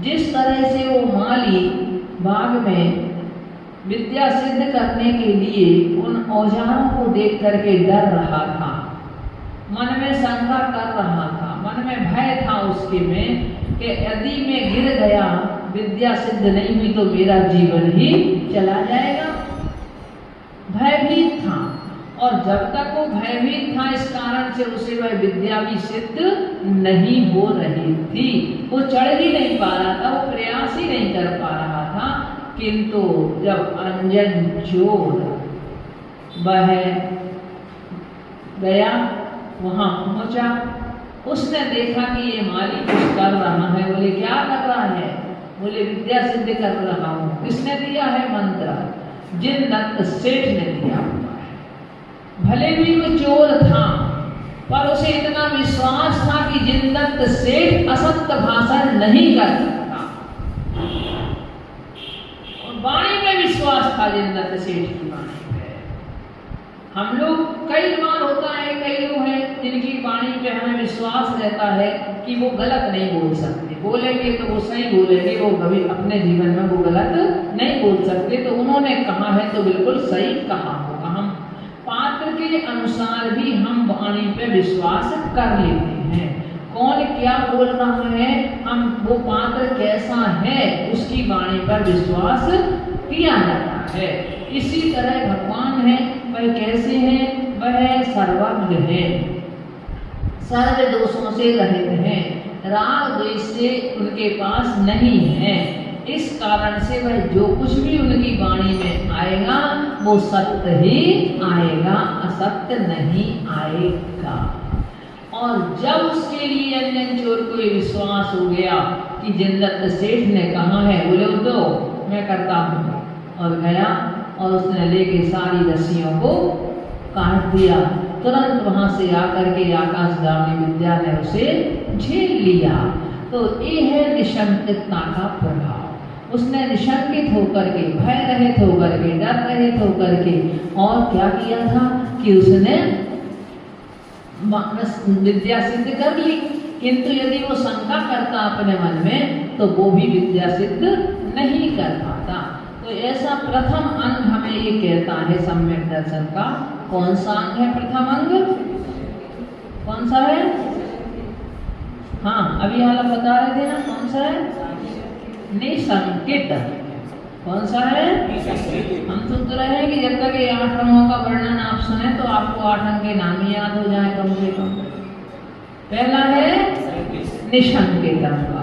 जिस तरह से वो माली बाग में विद्या सिद्ध करने के लिए उन औजारों को देख करके डर रहा था, मन में शंका कर रहा था, मन में भय था उसके में कि यदि मैं गिर गया, विद्या सिद्ध नहीं हुई तो मेरा जीवन ही चला जाएगा। भयभीत था, और जब तक वो भयभीत था इस कारण से उसे वह विद्या भी सिद्ध नहीं हो रही थी। वो चढ़ ही नहीं पा रहा था, वो प्रयास ही नहीं कर पा रहा था। किंतु जब अंजन चोर वह गया, वहां पहुंचा, उसने देखा कि ये माली कुछ कर रहा है। बोले क्या कर रहा है? बोले विद्या सिद्ध कर रहा हूं। किसने दिया है मंत्र? जिनदत्त सेठ ने दिया हुआ है। भले भी वो चोर था, पर उसे इतना विश्वास था कि जिनदत्त सेठ असत्य भाषण नहीं कर सकता, और वाणी में विश्वास था जिनदत्त सेठ की वाणी। हम लोग कई बार होता है, कई लोग हैं जिनकी वाणी पे हमें विश्वास रहता है कि वो गलत नहीं बोल सकते, बोलेंगे तो वो सही बोलेंगे, वो कभी अपने जीवन में वो गलत नहीं बोल सकते। तो उन्होंने कहा है तो बिल्कुल सही कहा होगा। हम पात्र के अनुसार भी हम वाणी पे विश्वास कर लेते हैं। कौन क्या बोल रहा है, हम वो पात्र कैसा है उसकी वाणी पर विश्वास किया जाता है। इसी तरह भगवान है, वह कैसे हैं? वह सर्वज्ञ है, सर्व दोषों से रहित हैं, राग द्वेष से उनके पास नहीं है। इस कारण से वह जो कुछ भी उनकी वाणी में आएगा वो सत्य ही आएगा, असत्य नहीं आएगा। और जब उसके लिए अंजन चोर को ये विश्वास हो गया कि जिनदत्त सेठ ने कहा है, बोले तो मैं करता हूँ, और गया और उसने लेके सारी रस्सियों को काट दिया। तुरंत वहां से आकर के आकाशगामी विद्या ने उसे झेल लिया। तो ये है निशंकितता का प्रभाव। उसने निशंकित होकर के, भय रहित होकर के, डर रहित होकर के और क्या किया था कि उसने विद्या सिद्ध कर ली। किंतु यदि वो शंका करता अपने मन में तो वो भी विद्या सिद्ध नहीं कर पाता। तो ऐसा प्रथम अंग हमें ये कहता है सम्यक दर्शन का। कौन सा अंग है प्रथम अंग? कौन सा है? हाँ, अभी हाल बता रहे थे ना, कौन सा है? निशंकित। कौन सा है? हम सोच रहे हैं कि जब तक ये 8 अंगों का वर्णन आप सुने तो आपको 8 अंग के नाम ही याद हो जाए कम से कम। पहला है निशंकित अंग।